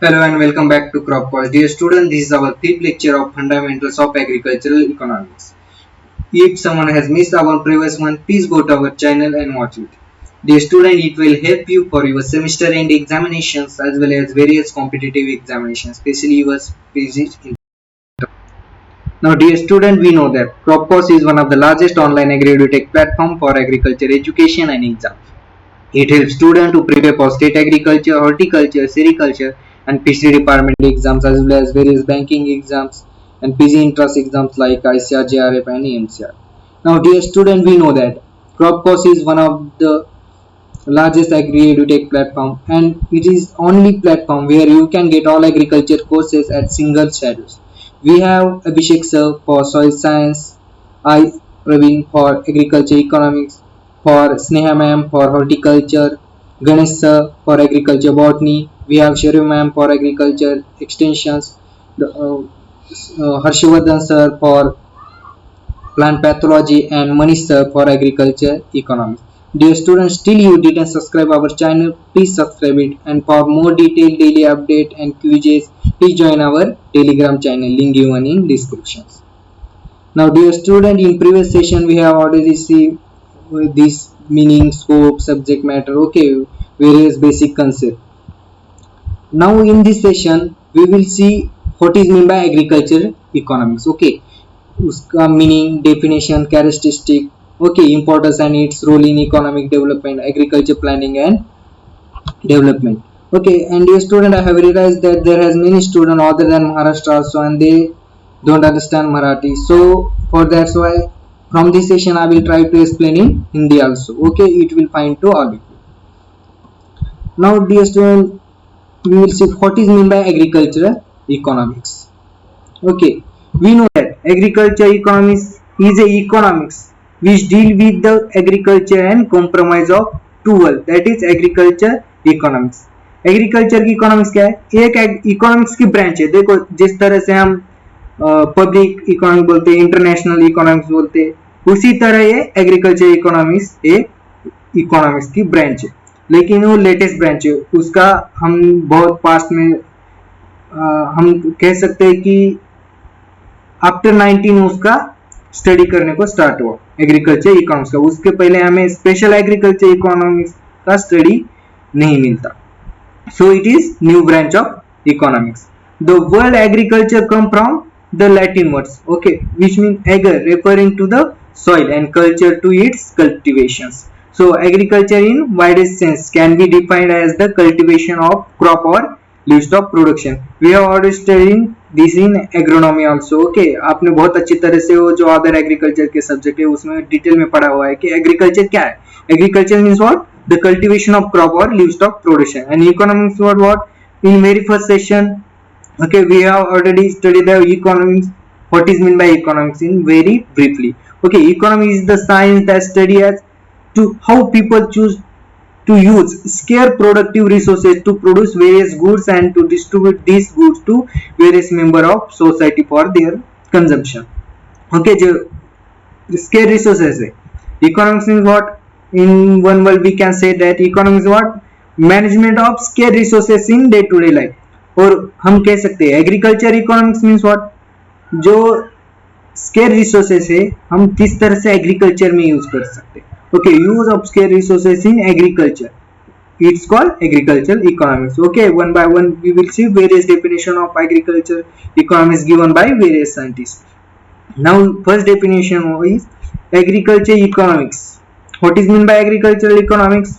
Hello and welcome back to Crop Course. Dear student, this is our fifth lecture of Fundamentals of Agricultural Economics. If someone has missed our previous one, please go to our channel and watch it. Dear student, it will help you for your semester end examinations as well as various competitive examinations, especially your physics. Now, dear student, we know that Crop Course is one of the largest online agri-edutech platform for agriculture education and exams. It helps students to prepare for state agriculture, horticulture, sericulture, and fishery department exams as well as various banking exams and PG entrance exams like ICR, JRF, and EMCR. Now, dear student, we know that Cropcourse is one of the largest agri-edutech platform, and it is only platform where you can get all agriculture courses at single schedules. We have Abhishek sir for soil science, I Praveen for agriculture economics, for Sneha ma'am for horticulture, Ganesh sir for agriculture botany, we have Sharu ma'am for agriculture extensions, Harshvardhan sir for plant pathology, and Manish sir for agriculture economics. Dear students, still you didn't subscribe our channel, please subscribe it, and for more detailed daily update and quizzes, please join our Telegram channel, link given in descriptions. Now, dear student, in previous session we have already seen this meaning, scope, subject matter, okay, various basic concepts. Now in this session we will see what is meant by agriculture economics. Okay, उसका meaning, definition, characteristic, okay, importance and its role in economic development, agriculture planning and development. Okay, and dear student, I have realized that there has many students other than Maharashtra also, and they don't understand Marathi. So for that's why from this session I will try to explain in Hindi also. Okay, it will find to all of you. Now dear student, we will see what is meant by agricultural economics. Okay, we know that agriculture economics is a economics which deal with the agriculture and compromise of two world, that is agriculture economics. Agriculture की economics क्या है? एक economics की branch है. देखो, जिस तरह से हम पब्लिक इकोनॉमिक बोलते हैं, इंटरनेशनल इकोनॉमिक्स बोलते हैं, उसी तरह ये एग्रीकल्चर इकोनॉमिक्स एक इकोनॉमिक्स की ब्रांच है, लेकिन वो लेटेस्ट ब्रांच है. उसका हम बहुत पास्ट में हम कह सकते हैं कि आफ्टर 19 उसका स्टडी करने को स्टार्ट हुआ एग्रीकल्चर इकोनॉमिक्स का. उसके पहले हमें स्पेशल एग्रीकल्चर इकोनॉमिक्स का स्टडी नहीं मिलता. So it is new branch of economics. The word agriculture come from the Latin words, okay, which means agar, referring to the soil, and culture to its cultivations. So agriculture in widest sense can be defined as the cultivation of crop or livestock production. We have already studied this in agronomy also. Okay, आपने बहुत अच्छी तरह से वो जो other agriculture के subject है उसमें डिटेल में पढ़ा हुआ है कि एग्रीकल्चर क्या है. Agriculture means what? The cultivation of crop or livestock production. And economics what? In very first session, okay, we have already studied the economics. What is meant by economics in very briefly. Okay, economics is the science that studies to how people choose to use scarce productive resources to produce various goods and to distribute these goods to various member of society for their consumption. Okay, जो scarce resources है. Economics means what? In one word we can say that economics is what? Management of scarce resources in day to day life. और हम कह सकते हैं agriculture economics means what? जो square resources है हम किस तरह से एग्रीकल्चर में यूज कर सकते हैं. Okay, use of square resources in agriculture, it's called agricultural economics. Okay, one by one we will see various definition of agriculture economics given by various scientists. Now first definition is agriculture economics. What is meant by agricultural economics?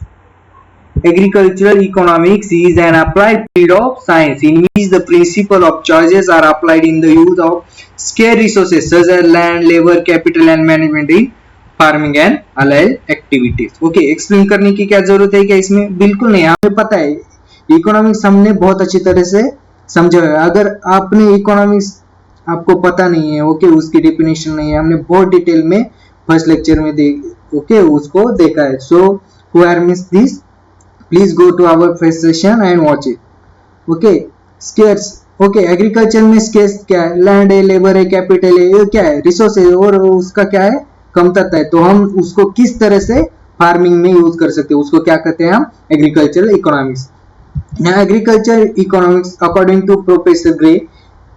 Agricultural economics is an applied field of science in which the principle of choices are applied in the use of scarce resources such as land, labor, capital and management in farming and allied activities. Okay, explain करने की क्या जरूरत है क्या इसमें? बिल्कुल नहीं, हमें पता है इकोनॉमिक्स हमने बहुत अच्छी तरह से समझा है. अगर आपने इकोनॉमिक्स आपको पता नहीं है, ओके, उसकी डेफिनेशन नहीं है, हमने बहुत डिटेल में फर्स्ट लेक्चर में ओके उसको देखा है. सो who are missed this, please go to our first session and watch it. Okay, scarce. Okay, agriculture में स्केर्स क्या है? लैंड है, लेबर है, कैपिटल है, ये क्या है? रिसोर्स है, और उसका क्या है? कमतरता है. तो हम उसको किस तरह से फार्मिंग में यूज कर सकते हैं, उसको क्या कहते हैं हम? Agricultural economics. Now, agriculture economics, according to Professor Gray,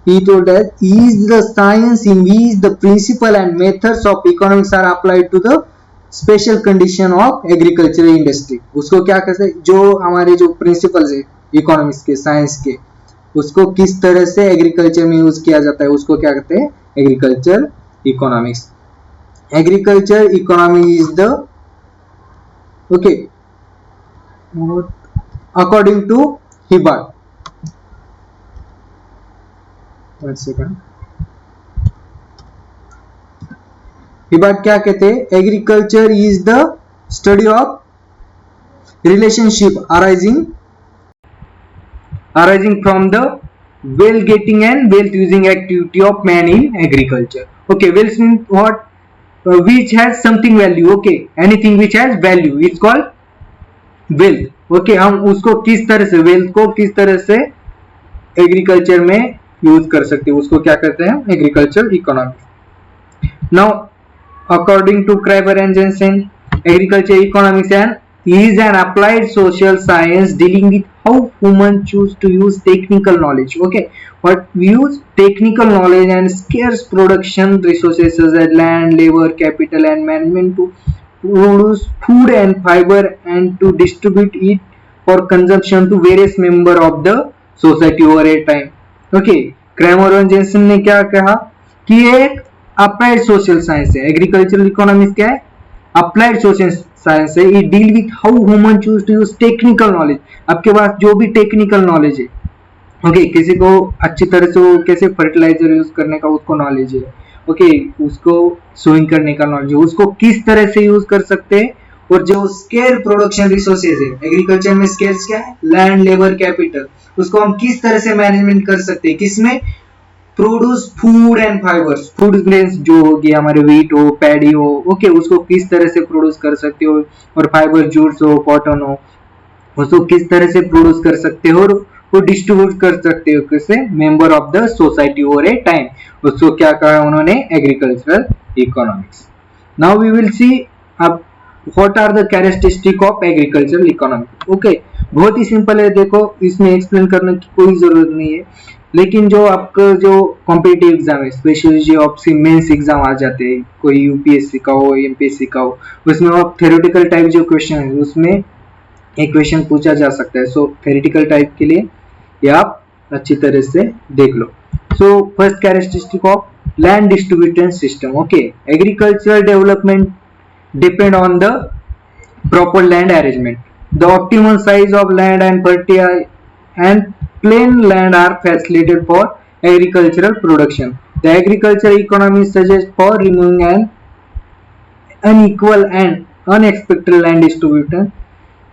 he told us is the science in which the principle and methods of economics are applied to the special condition of agricultural industry. उसको क्या कहते हैं, जो हमारे जो principles है economics के, science के, उसको किस तरह से एग्रीकल्चर में यूज किया जाता है, उसको क्या कहते हैं, agriculture economics. Agriculture economy is the okay according to Hibbard. One second. Hibbard क्या कहते हैं, agriculture is the study of relationship arising from the wealth getting and wealth using activity of man in agriculture. Okay, wealth means what? Which has something value. Okay, anything which has value is called wealth. Okay हम उसको किस तरह से, wealth को किस तरह से agriculture में यूज कर सकते हैं, उसको क्या कहते हैं, agriculture economics. Now according to Criber and Jensen, agriculture economics and is an applied social science dealing with how humans choose to use technical knowledge. Okay, what we use technical knowledge and scarce production resources such as land, labor, capital and management to produce food and fiber and to distribute it for consumption to various member of the society over a time. Okay, Kramer और Jensen ने क्या कहा कि ये एक applied social science है. Agricultural economics क्या है, अप्लाइड सोशल साइंस है. It deal with how human choose to use technical knowledge. आपके पास जो भी टेक्निकल नॉलेज है, ओके, किसी को अच्छी तरह से वो कैसे फर्टिलाइजर यूज करने का उसको नॉलेज है, ओके, उसको सोइंग करने का नॉलेज है, उसको किस तरह से यूज कर सकते हैं. और जो स्केयर प्रोडक्शन रिसोर्सेज है, एग्रीकल्चर में स्केयर्स क्या है, लैंड, लेबर, कैपिटल, उसको हम किस तरह से मैनेजमेंट कर सकते हैं, किसमें, produce food and fibres. Food grains जो होगी हमारे, व्हीट हो, पैडी हो, ओके, उसको किस तरह से प्रोड्यूस कर सकते हो. और फाइबर, जूट्स हो, कॉटन हो, उसको किस तरह से प्रोड्यूस कर सकते हो और वो डिस्ट्रीब्यूट कर सकते हो किसे, member of the society over a time. उसको क्या कहा उन्होंने, agricultural economics. Now we will see अब what are the characteristic of agricultural economics. Okay, बहुत ही सिंपल है, देखो इसमें एक्सप्लेन करने की कोई जरूरत नहीं है. लेकिन जो आपका जो कॉम्पिटिटिव एग्जाम है, स्पेशली जो आपसे मेंस एग्जाम आ जाते हैं, कोई यूपीएससी का हो, एमपीएससी का हो, उसमें आप थ्योरेटिकल टाइप जो क्वेश्चन है उसमें एक क्वेश्चन पूछा जा सकता है. सो थ्योरेटिकल टाइप के लिए ये आप अच्छी तरह से देख लो. So first characteristic of land distribution system. Okay, agricultural development depend on the proper land arrangement. The optimal size of land and fertile and plain land are facilitated for agricultural production. The agricultural economy suggests for removing an unequal and unexpected land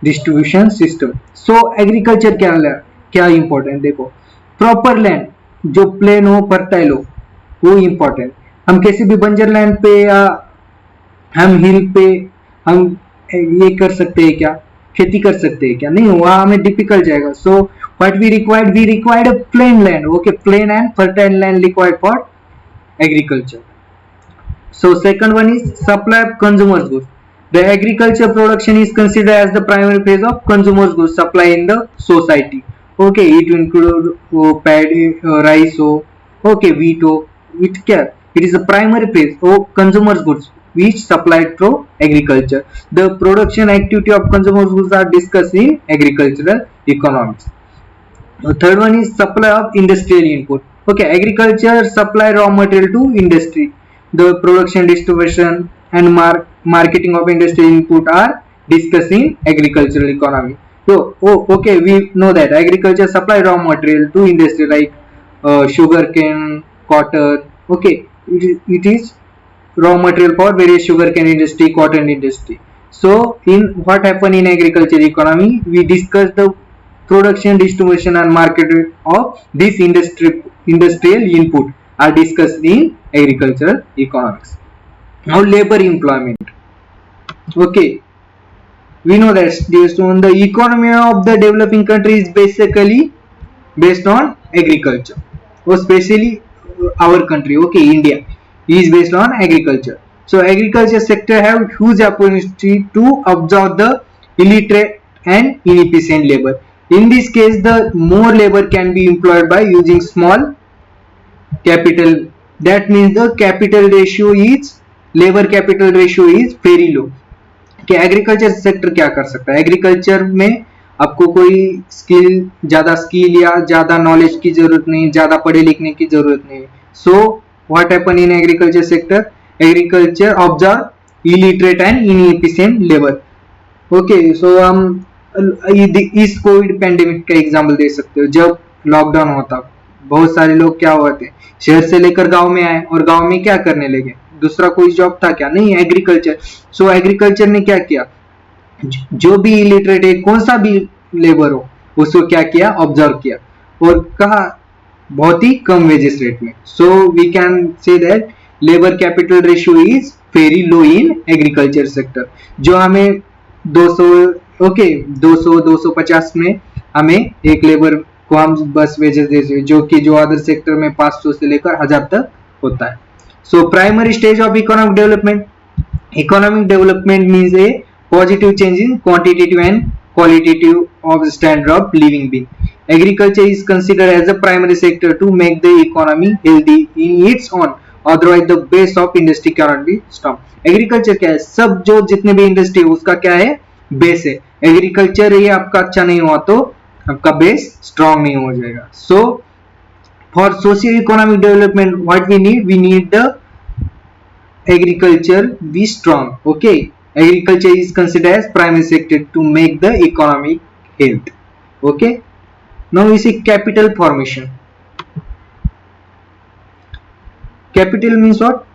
distribution system. So agriculture क्या important, देखो proper land जो plain हो, fertile हो, वो important. हम किसी भी बंजर लैंड पे या हम हिल पे हम ये कर सकते हैं क्या, खेती कर सकते हैं क्या, नहीं, वहां हमें डिफिकल्ट जाएगा. So what we required a plain land. Okay, plain and fertile land required for agriculture. So second one is supply of consumers goods. The agriculture production is considered as the primary phase of consumers goods supply in the society. Okay, it include paddy, rice हो, okay, wheat हो, it क्या, it is a primary phase of consumer goods which supplied through agriculture. The production activity of consumer goods are discussed in agricultural economics. The third one is supply of industrial input. Okay, agriculture supply raw material to industry. The production, distribution and marketing of industrial input are discussed in agricultural economy. So, okay, we know that agriculture supply raw material to industry like sugar cane, cotton. Okay, it is raw material for various sugarcane industry, cotton industry. So in what happen in agriculture economy, we discuss the production, distribution and market of this industrial input are discussed in agricultural economics. Now labor employment. Okay, we know that the economy of the developing country is basically based on agriculture, or especially our country, okay, India is based on agriculture. So agriculture sector have huge opportunity to absorb the illiterate and inefficient labor. In this case, the more labor can be employed by using small capital. That means the capital ratio is, labor capital ratio is very low. कि agriculture sector क्या कर सकता है? Agriculture में आपको कोई ज्यादा skill या ज्यादा नॉलेज की जरूरत नहीं, ज्यादा पढ़े लिखने की जरूरत नहीं. So what happen in agriculture sector? Agriculture observe illiterate and inefficient labour. Okay, so हम इस कोविड पेंडेमिक का एग्जाम्पल दे सकते हो. जब लॉकडाउन होता, बहुत सारे लोग क्या हुए थे, शहर से लेकर गांव में आए और गांव में क्या करने लगे? दूसरा कोई जॉब था क्या? नहीं, एग्रीकल्चर. सो एग्रीकल्चर ने क्या किया? जो भी इलिटरेट है, कौन सा भी लेबर हो, उसको क्या किया? ऑब्जर्व किया और कहा बहुत ही कम वेजेस रेट में. So we can say that labour capital ratio is very low in agriculture sector. जो हमें 250 में हमें एक लेबर को हम बस वेजेस देते हैं, जो अदर सेक्टर में 500 से लेकर 1000 तक होता है. So primary stage of economic development. Economic development means A positive change in quantitative and qualitative of the standard of living being. Agriculture is considered as a primary sector to make the economy healthy in its own. Otherwise, the base of industry cannot be strong. Agriculture क्या है? सब जो जितने भी industry है उसका क्या है? बेस है. एग्रीकल्चर ये आपका अच्छा नहीं हुआ तो आपका बेस स्ट्रॉन्ग नहीं हो जाएगा. So for socio economic development what we need the agriculture be strong. Okay, agriculture is considered as primary sector to make the economic health. Okay, now we see capital formation. Capital means what?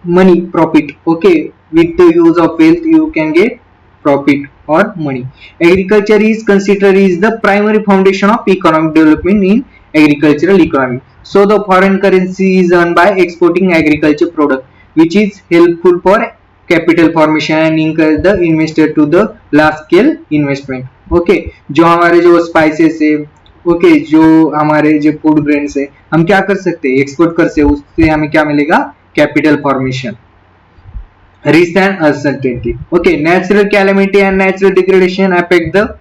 Money, profit. Okay, with the use of wealth you can get profit or money. Agriculture is considered is the primary foundation of economic development in agricultural economy. So the foreign currency is earned by exporting agriculture product, which is helpful for capital formation and encourage the investor to the large scale investment. Okay, जो हमारे जो spices है, okay, जो हमारे जो food grains है, हम क्या कर सकते हैं? एक्सपोर्ट कर सकते हैं. उससे हमें क्या मिलेगा? Capital formation. Risk and uncertainty. Okay, natural calamity and natural degradation affect the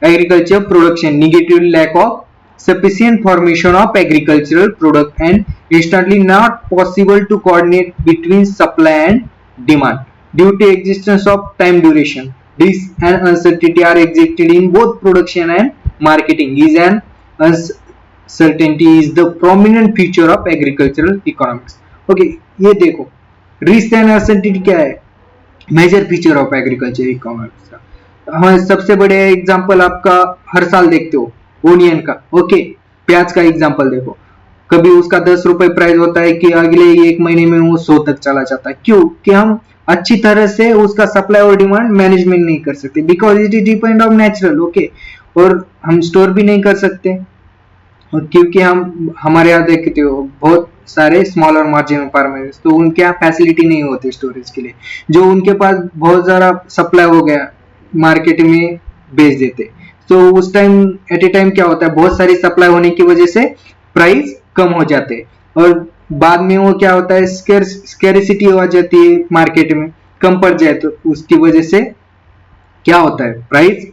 agriculture production. Negative lack of sufficient formation of agricultural product and instantly not possible to coordinate between supply and demand due to existence of time duration. Risk and uncertainty are existed in both production and marketing. Is an uncertainty is the prominent feature of agricultural economics. Okay, ये देखो, risk and uncertainty क्या है? Major feature of agriculture economics का. हमारे सबसे बड़े example आपका हर साल देखते हो ओनियन का. ओके, प्याज का एग्जांपल देखो, कभी उसका 10 रुपए प्राइस होता है कि अगले एक महीने में वो 100 तक चला जाता है. क्यों? कि हम अच्छी तरह से उसका सप्लाई और डिमांड मैनेजमेंट नहीं कर सकते, because it is depend on natural. Okay, और हम स्टोर भी नहीं कर सकते, और क्योंकि हमारे यहाँ देखते हो बहुत सारे स्मॉल और मार्जिनल फार्मर्स, तो उनके यहाँ फैसिलिटी नहीं होती स्टोरेज के लिए. जो उनके पास बहुत सारा सप्लाई हो गया, मार्केट में बेच देते. तो उस टाइम एट ए टाइम क्या होता है? बहुत सारी सप्लाई होने की वजह से प्राइस कम हो जाते हैं, और बाद में वो क्या होता है? स्कैरिसिटी हो जाती है, मार्केट में कम पड़ जाए तो उसकी वजह से क्या होता है? प्राइस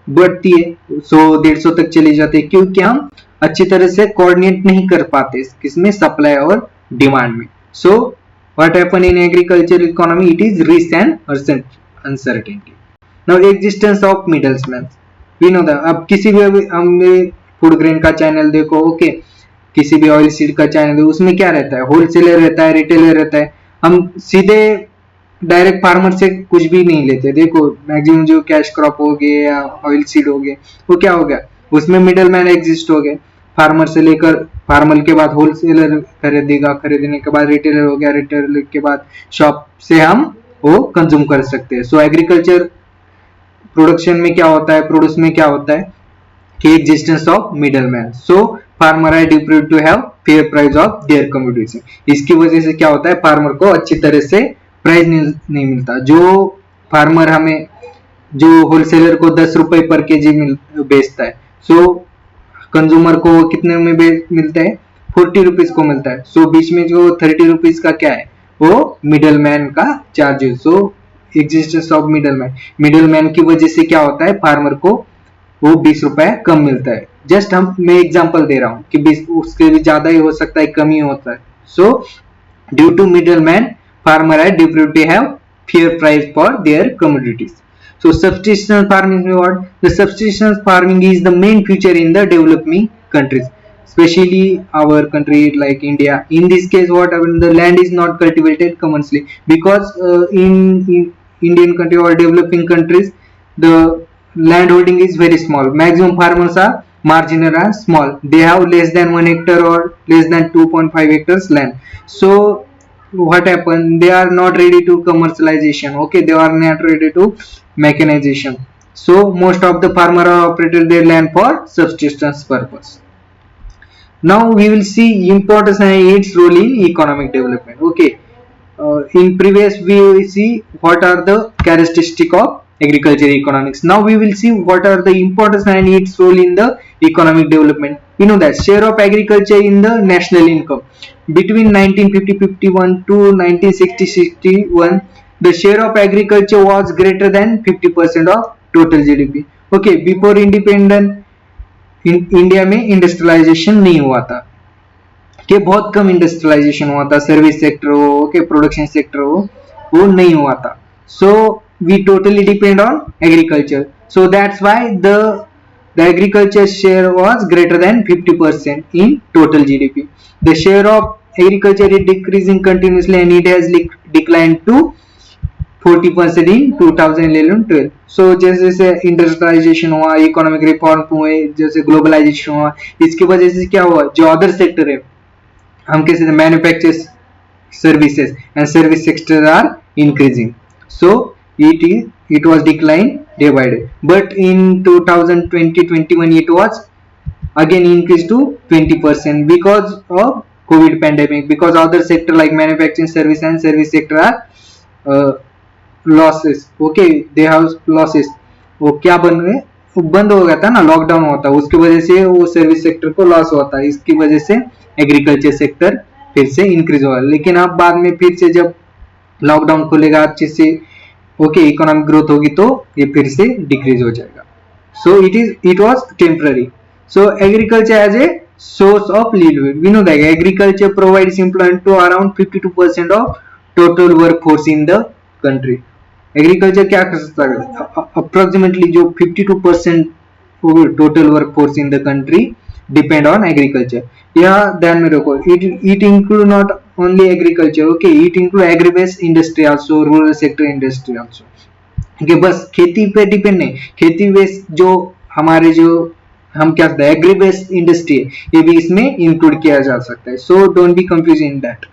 बढ़ती है, 100-150 तक चली जाती है, क्योंकि हम अच्छी तरह से कोऑर्डिनेट नहीं कर पाते किसमें? सप्लाई और डिमांड में. So what happen in agriculture economy? It is risk and uncertainty. Now existence of middleman. We know that. अब किसी भी हमें फूड ग्रेन का चैनल देखो, ओके, किसी भी ऑयल सीड का चैनल, उसमें क्या रहता है? होलसेलर रहता है, रिटेलर रहता है. हम सीधे डायरेक्ट फार्मर से कुछ भी नहीं लेते. देखो, मैक्सिमम जो कैश क्रॉप हो गए या ऑयल सीड हो गए, वो क्या हो गया? उसमें मिडल मैन एग्जिस्ट हो गए. फार्मर से लेकर, फार्मर के बाद होलसेलर खरीदेगा, खरीदने के बाद रिटेलर हो गया, रिटेलर के बाद शॉप से हम वो कंज्यूम कर सकते हैं. सो एग्रीकल्चर प्रोडक्शन में क्या होता है? प्रोड्यूस में क्या होता है? कि existence of middle man. So farmer are deputed to have fair price of their commodities. इसकी वजह से क्या होता है? फार्मर को अच्छी तरह से प्राइस नहीं मिलता. जो फार्मर हमें, जो होलसेलर को 10 रुपए पर केजी बेचता है, सो कंज्यूमर को कितने में मिलता है? 40 रुपीज को मिलता है. सो बीच में जो 30 रुपीज का क्या है? वो मिडल मैन का charges. So existence of middle man की वजह से क्या होता है? फार्मर को वो 20 रुपए कम मिलता है। जस्ट मैं एग्जांपल दे रहा हूँ कि 20 उसके भी ज्यादा ही हो सकता है, कम ही होता है। So due to middleman farmer are deputy have fair price for their commodities. So subsistence farming is what? The subsistence farming is the main feature in the developing countries, especially our country like India. In this case, what happened? The land is not cultivated commercially because in Indian country or developing countries, the land holding is very small. Maximum farmers are marginal and small. They have less than 1 hectare or less than 2.5 hectares land. So what happened, they are not ready to commercialization. Okay, they are not ready to mechanization. So most of the farmer are operated their land for subsistence purpose. Now we will see importance and its role in economic development. Okay, in previous we will see what are the characteristic of agriculture economics. Now we will see what are the importance and its role in the economic development. You know that share of agriculture in the national income between 1950-51 to 1960-61, the share of agriculture was greater than 50% of total GDP. Okay, before independent India में industrialization नहीं हुआ था, कि बहुत कम industrialization हुआ था, service sector हो, ओके, प्रोडक्शन सेक्टर हो, वो नहीं हुआ था. So we totally depend on agriculture. So that's why the agriculture share was greater than 50% in total GDP. The share of agriculture is decreasing continuously and it has declined to 40% in 2011-12. सो जैसे जैसे industrialisation हुआ, economic reform हुए, जैसे globalisation हुआ, इसकी वजह से क्या हुआ, जो अदर सेक्टर है, हम कैसे manufacture services and service sectors are increasing. So it was decline day by day, but in 2020-21 it was again increased to 20% because of COVID pandemic, because other sector like manufacturing, service and service sector are losses. Okay, they have losses. वो क्या बंद हो गया था ना, lockdown होता, उसकी वजह से वो सर्विस सेक्टर को लॉस होता है, इसकी वजह से एग्रीकल्चर सेक्टर फिर से इंक्रीज होगा. लेकिन अब बाद में फिर से जब लॉकडाउन खुलेगा अच्छे से, ओके, इकोनॉमिक ग्रोथ होगी, तो ये फिर से डिक्रीज हो जाएगा. So it was temporary. So agriculture as a source of livelihood. We know that agriculture provides employment to around 52% of total workforce in the country. Agriculture क्या कर सकता है, अप्रोक्सीमेटली जो 52% total workforce in the country depend on agriculture. यह ध्यान में रखो, it include not only agriculture, okay, it include agri based industry also, rural sector industry also. कि बस खेती पे डिपेंड नहीं, खेती बेस्ड जो हमारे जो हम क्या कहते हैं एग्री बेस्ड इंडस्ट्री है, ये भी इसमें इंक्लूड किया जा सकता है. So don't be confuse in that.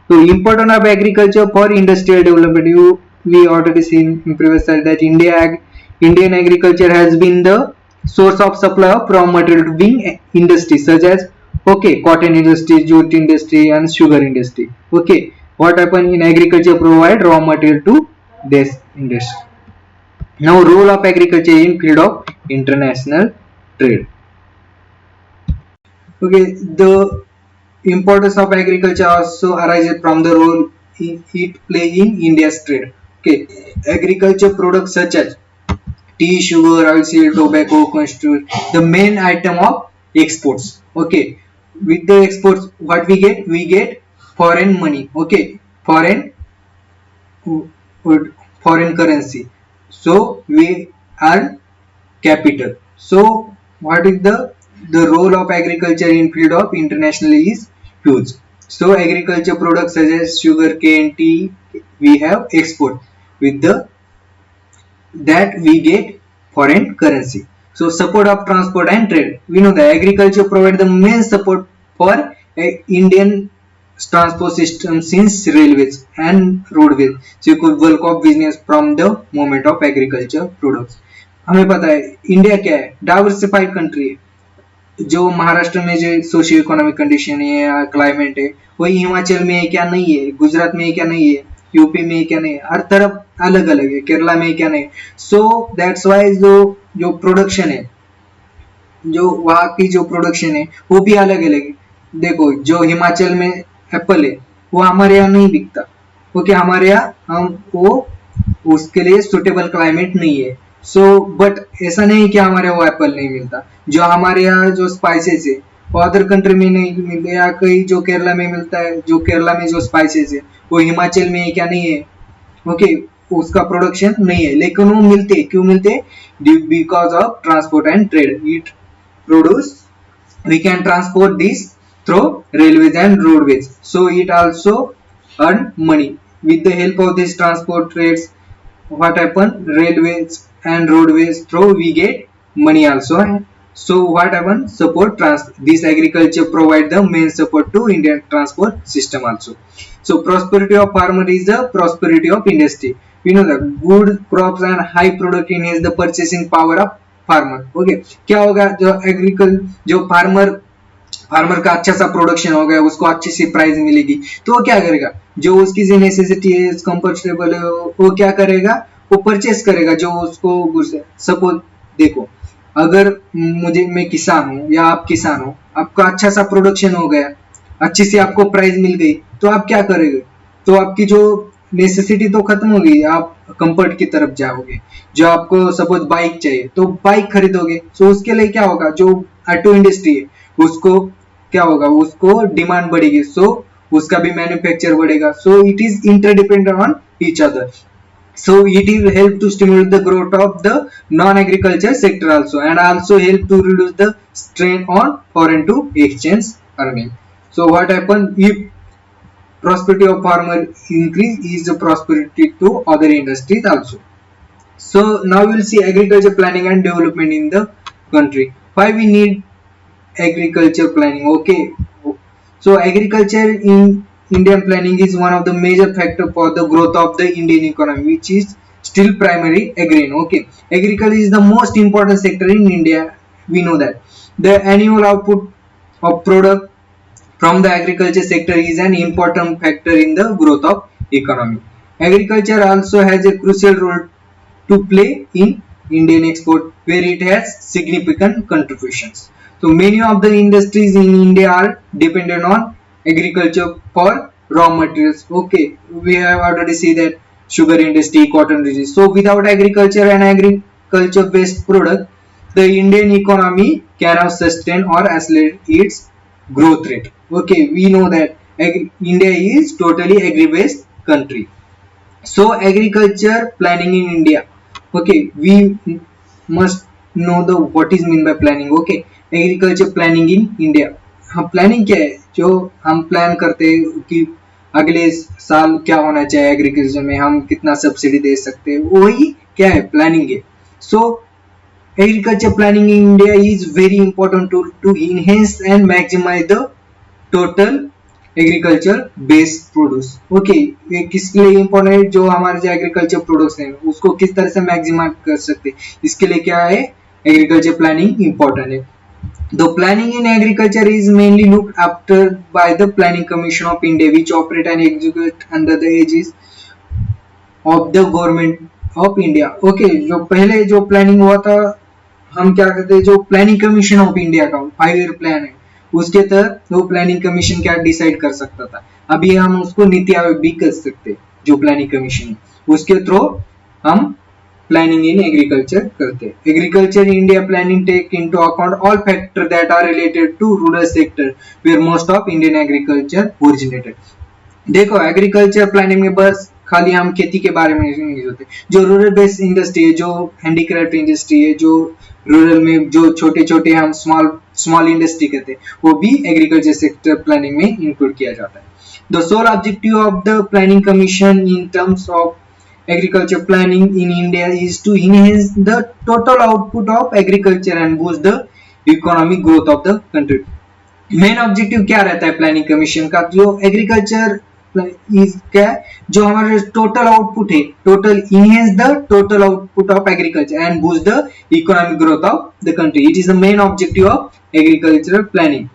तो important of agriculture for industrial development, we already seen in previous slide that Indian agriculture has been the source of supply of raw material to being industries such as, okay, cotton industry, jute industry and sugar industry. Okay, what happen in agriculture, provide raw material to this industry. Now role of agriculture in field of international trade. Okay, the importance of agriculture also arises from the role it play in India's trade. Okay, agriculture products such as tea, sugar, oilseed, tobacco constitute the main item of exports. Okay, with the exports what we get foreign money. Okay, foreign currency. So we earn capital. So what is the role of agriculture in field of international is huge. So agriculture products such as sugar cane, tea, we have export. With that we get foreign currency. So support of transport and trade. We know that agriculture provide the main support for Indian transport system since railways and roadways. So you could bulk of business from the moment of agriculture products. हमें पता है India क्या है, diversified country है. जो महाराष्ट्र में जो socio economic condition है या क्लाइमेट है, वही हिमाचल में क्या नहीं है, गुजरात में क्या नहीं है, यूपी में क्या नहीं है, हर तरफ अलग अलग है, केरला में क्या नहीं. सो दैट्स वाई जो प्रोडक्शन है, जो वहाँ की जो प्रोडक्शन है वो भी अलग अलग है. देखो जो हिमाचल में एप्पल है वो हमारे यहाँ नहीं बिकता, क्योंकि हमारे यहाँ हम वो उसके लिए सुटेबल क्लाइमेट नहीं है. सो बट ऐसा नहीं कि हमारे वो एप्पल नहीं मिलता, जो हमारे यहाँ जो स्पाइसेस है वो अदर कंट्री में नहीं मिलते, या कहीं जो केरला में मिलता है, जो केरला में जो स्पाइसेस है वो हिमाचल में है क्या नहीं है, ओके, उसका प्रोडक्शन नहीं है, लेकिन वो मिलते हैं, क्यों मिलते हैं, because of transport and trade it produce, we can transport this through railways and roadways, so it also earn money with the help of these transport rates. What happen, railways and roadways through we get money also. So what happen, support this agriculture provide the main support to Indian transport system also. So prosperity of farmer is the prosperity of industry. We know that good crops and high protein is the purchasing power of farmer, okay, क्या होगा, जो एग्रीकल जो farmer का अच्छा सा production हो गया, उसको अच्छी सी प्राइस मिलेगी, तो वो क्या करेगा, जो उसकी जो नेसेसिटी है, कंफर्टेबल है, वो क्या करेगा, वो परचेस करेगा जो उसको गुड्स है। सपोज देखो, अगर मैं किसान हूँ या आप किसान हो, आपका अच्छा सा प्रोडक्शन हो गया, अच्छी सी आपको प्राइस मिल गई, तो आप क्या करेंगे, तो आपकी जो नेसेसिटी तो खत्म हो गई, आप कंफर्ट की तरफ जाओगे। जो आपको सपोज बाइक चाहिए तो बाइक खरीदोगे, सो उसके लिए क्या होगा, जो ऑटो इंडस्ट्री है उसको क्या होगा, उसको डिमांड बढ़ेगी, सो उसका भी मैन्युफैक्चर बढ़ेगा, so it is interdependent on each other, so it will help to stimulate the growth of the non-agriculture sector also, and also help to reduce the strain on foreign to exchange earning. So what happen, if prosperity of farmer increase, is the prosperity to other industries also. So now we'll see agriculture planning and development in the country. Why we need agriculture planning, okay. So agriculture in Indian planning is one of the major factor for the growth of the Indian economy, which is still primary agrarian, okay. Agriculture is the most important sector in India, we know that. The annual output of product from the agriculture sector is an important factor in the growth of economy. Agriculture also has a crucial role to play in Indian export, where it has significant contributions. So many of the industries in India are dependent on agriculture for raw materials, okay. We have already seen that sugar industry, cotton industry. So without agriculture and agriculture based product, the Indian economy cannot sustain or accelerate its growth rate, okay. We know that India is totally agri based country. So agriculture planning in India, okay, we must know the what is mean by planning, okay. Agriculture planning in India, हाँ, planning क्या है, जो हम plan करते हैं कि अगले साल क्या होना चाहिए एग्रीकल्चर में, हम कितना सब्सिडी दे सकते हैं, वही क्या है, प्लानिंग है. सो agriculture planning in India is very important to enhance and maximize the total agriculture based produce, okay. ये किसके लिए इम्पोर्टेंट है, जो हमारे जो एग्रीकल्चर प्रोडक्ट्स हैं उसको किस तरह से मैक्सिमाइज कर सकते हैं, इसके लिए क्या है, एग्रीकल्चर प्लानिंग इम्पोर्टेंट है. The planning in agriculture is mainly looked after by the Planning Commission of India, which operate and execute under the aegis of the government of India, okay. जो पहले जो प्लानिंग हुआ था, हम क्या करते हैं, जो प्लानिंग कमीशन ऑफ इंडिया का 5 ईयर प्लान है, उसके तहत वो प्लानिंग कमीशन क्या डिसाइड कर सकता था. अभी हम उसको नीति आयोग भी कर सकते, जो प्लानिंग कमीशन है उसके थ्रू हम प्लानिंग इन एग्रीकल्चर करते. Agriculture India planning take into account all factor that are related to rural sector where most of Indian agriculture originated. देखो, एग्रीकल्चर प्लानिंग में बस खाली हम खेती के बारे में नहीं होते, जो रूरल बेस्ड इंडस्ट्री है, जो हैंडीक्राफ्ट इंडस्ट्री है, जो रूरल में जो छोटे छोटे हम स्मॉल इंडस्ट्री कहते हैं, वो भी एग्रीकल्चर सेक्टर प्लानिंग में इंक्लूड किया जाता है. The sole objective of the planning commission in terms of agriculture planning in India is to enhance the total output of agriculture and boost the economic growth of the country. Main objective क्या रहता है planning commission का, जो agriculture क्या है, जो हमारे total output है, total enhance the total output of agriculture and boost the economic growth of the country. It is the main objective of agricultural planning.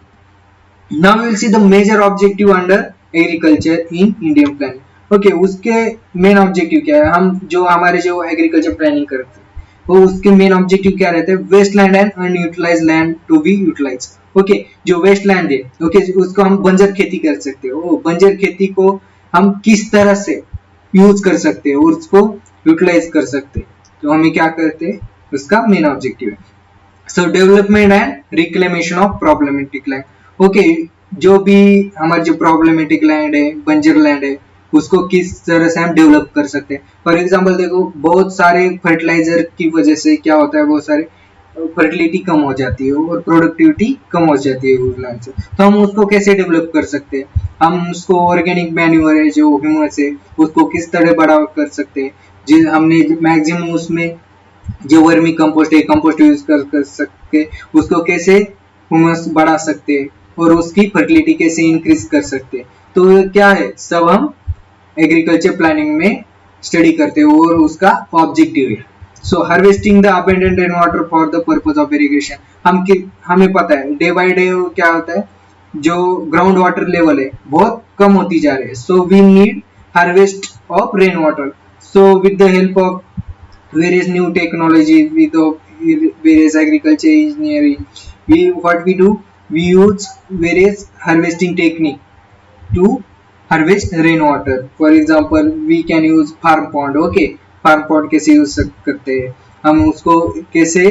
Now we will see the major objective under agriculture in Indian planning, okay. उसके main objective क्या है, हम जो हमारे जो agriculture planning करते हैं वो उसके मेन ऑब्जेक्टिव क्या रहते हैं, waste land and unutilized land to be utilized, okay. जो वेस्ट लैंड है, ओके, उसको हम बंजर खेती कर सकते हैं, वो बंजर खेती को हम किस तरह से यूज कर सकते हैं और उसको यूटिलाइज कर सकते हैं. तो हमें क्या करते हैं, उसका मेन ऑब्जेक्टिव है। सो development and reclamation of problematic land. Okay, जो भी हमारे जो प्रॉब्लमेटिक लैंड है, बंजर लैंड है, उसको किस तरह से हम डेवलप कर सकते हैं। फॉर एग्जांपल देखो, बहुत सारे फर्टिलाइजर की वजह से क्या होता है, बहुत सारे फर्टिलिटी कम हो जाती है और प्रोडक्टिविटी कम हो जाती है उस लैंड से। तो हम उसको कैसे डेवलप कर सकते हैं, हम उसको ऑर्गेनिक मैन्योर है जो ह्यूमस है, उसको किस तरह बड़ा कर सकते हैं। जिस हमने मैक्सिमम उसमें जो वर्मी कंपोस्ट है, कंपोस्ट यूज कर सकते, उसको कैसे ह्यूमस बढ़ा सकते हैं और उसकी फर्टिलिटी कैसे इंक्रीज कर सकते हैं। तो क्या है, सब हम एग्रीकल्चर प्लानिंग में स्टडी करते हैं और उसका ऑब्जेक्टिव है। So harvesting the abundant rain water for the purpose of irrigation. हमें पता है डे बाय डे क्या होता है, जो ग्राउंड वाटर लेवल है बहुत कम होती जा रही है। So we need harvest of rain water. So with the help of various new technology, with various agriculture engineering, we do, we use various harvesting technique to harvest rainwater. For example, we can use farm pond. Okay, farm pond कैसे use करते हैं हम, उसको कैसे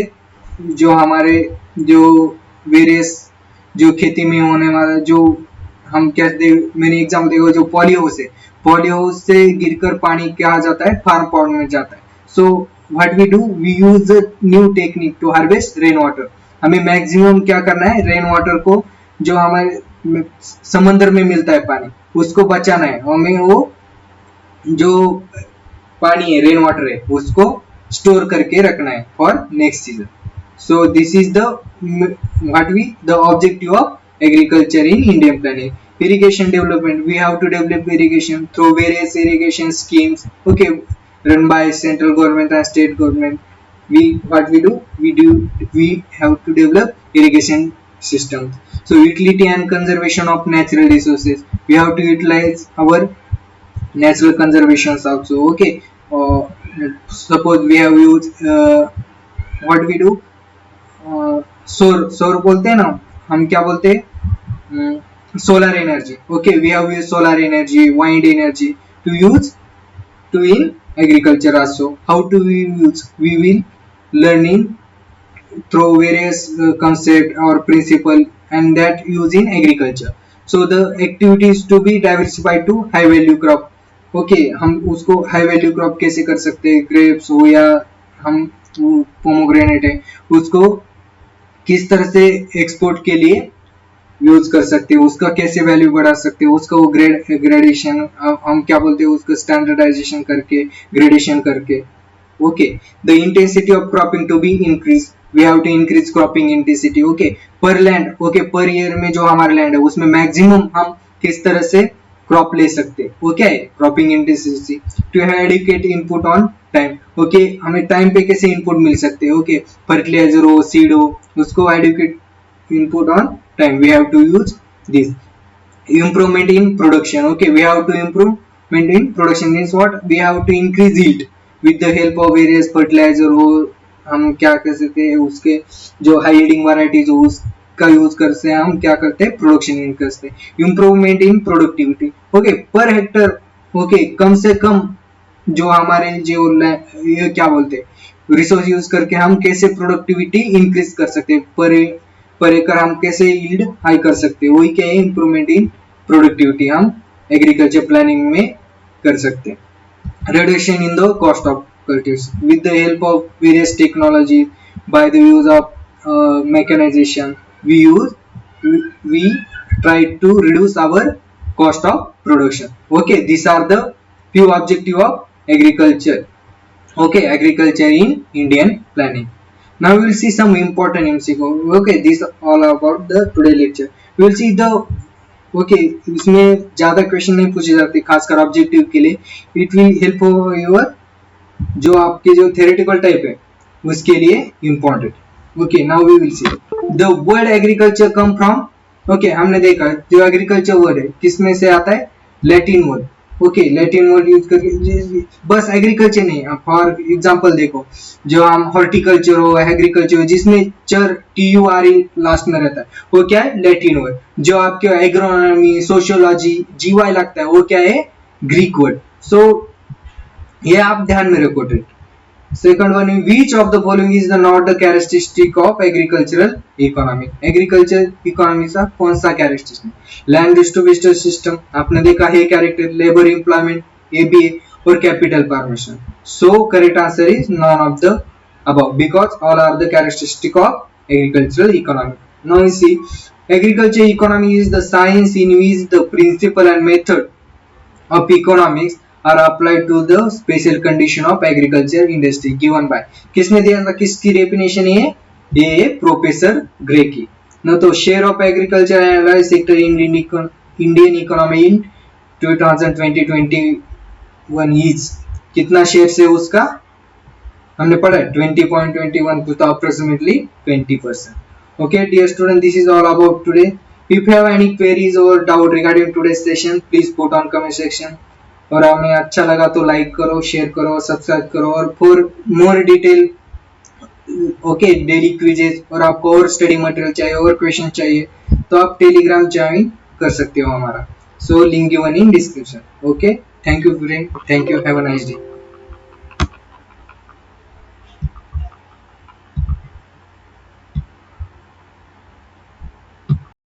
जो हमारे जो various जो खेती में होने वाला जो हम कहते, मैंने एग्जाम्पल देखो, जो पॉली हाउस है, पॉली हाउस से गिरकर पानी क्या जाता है, फार्म पॉन्ड में जाता है। So what we do, we use new technique to harvest rain water. हमें मैक्सिमम क्या करना है, रेन वाटर को जो हमारे समंदर में मिलता है पानी, उसको बचाना है। हमें वो जो पानी है, रेन वाटर है, उसको स्टोर करके रखना है for next season. So this is the objective of agriculture in Indian planning. Irrigation development. We have to develop irrigation through various irrigation schemes. Okay, run by central government and state government. We have to develop irrigation systems. So utility and conservation of natural resources. We have to utilize our natural conservations also. Okay, suppose we have used what we do, सौर सौर बोलते हैं ना, हम क्या बोलते हैं, solar energy. Okay, we have use solar energy, wind energy to use to in agriculture also. How to we use, we will learning through various concept or principle, and that use in agriculture. So the activities to be diversified to high value crop. Okay, हम उसको high value crop कैसे कर सकते हैं, grapes हो या हम pomegranate है, उसको किस तरह से एक्सपोर्ट के लिए यूज कर सकते हैं, उसका कैसे वैल्यू बढ़ा सकते हैं, उसका वो ग्रेडेशन, हम क्या बोलते हैं, उसका स्टैंडर्डाइजेशन करके, ग्रेडेशन करके। Okay, the intensity of cropping to be increase, we have to increase cropping intensity. Okay, per land, okay, per year में जो हमारा लैंड है उसमें मैक्सिमम हम किस तरह से क्रॉप ले सकते हैं, वो क्या है, cropping intensity. To have adequate input on time. Okay, हमें टाइम पे कैसे इनपुट मिल सकते हैं, ओके, फर्टिलाइजर हो, सीड हो, उसको adequate input on time, we have to use this. Improvement in production. Okay, we have to improvement in production means what, we have to increase yield with the help of various fertilizer हो, हम क्या कर सकते हैं, उसके जो high yielding varieties हो उसका यूज करते हैं, हम क्या करते हैं, प्रोडक्शन इंक्रीज करते हैं। Improvement in productivity. Okay, per hectare, okay, कम से कम जो हमारे जो ये क्या बोलते हैं, रिसोर्स यूज करके हम कैसे प्रोडक्टिविटी इंक्रीज कर सकते हैं, पर एकड़ हम कैसे यील्ड हाई कर सकते हैं, वही क्या है, इंप्रूवमेंट इन प्रोडक्टिविटी हम एग्रीकल्चर प्लानिंग में कर सकते हैं। Reduction in the cost of cultivation with the help of various technology, by the use of mechanization, we try to reduce our cost of production. Okay, these are the few objective of agriculture. Okay, agriculture in Indian planning. Now we will see some important MCQ. Okay, this all about the today lecture. We will see the, okay, इसमें ज़्यादा question नहीं पूछे जाते, खासकर objective के लिए। It will help your जो आपके जो थ्योरेटिकल टाइप है उसके लिए important. Okay, now we will see the word agriculture come from. Okay, हमने देखा जो एग्रीकल्चर वर्ड है किसमें से आता है, Latin word. Okay, Latin word use करके, बस एग्रीकल्चर नहीं, फॉर एग्जांपल देखो, जो हम हॉर्टिकल्चर हो, एग्रीकल्चर हो, जिसमें चर TURE लास्ट में रहता है, वो क्या है, लैटिन वर्ड। जो आपके एग्रोनॉमी, सोशियोलॉजी, GY लगता है, वो क्या है, ग्रीक वर्ड। सो ये आप ध्यान में रखो। Second one is which of the following is the not the characteristic of agricultural economy. Agriculture economy का कौन सा characteristic? Land distribution system आपने देखा है character, labor employment ये भी है और capital formation. So correct answer is none of the above because all are the characteristic of agricultural economy. Now you see agriculture economy is the science in which the principle and method of economics are applied to the special condition of agriculture industry given by किसने दिया था किसकी definition ये professor grey की न तो share of agriculture and allied sector in Indian economy in 2020-21 is कितना share से उसका हमने पढ़ा 20.21 to approximately 20%. Okay dear student, this is all about today. If you have any queries or doubt regarding today's session, please put on comment section. और हमें अच्छा लगा तो लाइक करो, शेयर करो, सब्सक्राइब करो और for more detail okay daily quizzes और आपको और स्टडी मटेरियल चाहिए और क्वेश्चन चाहिए तो आप टेलीग्राम ज्वाइन कर सकते हो हमारा. So link given in description. Okay, thank you friend, thank you, have a nice day.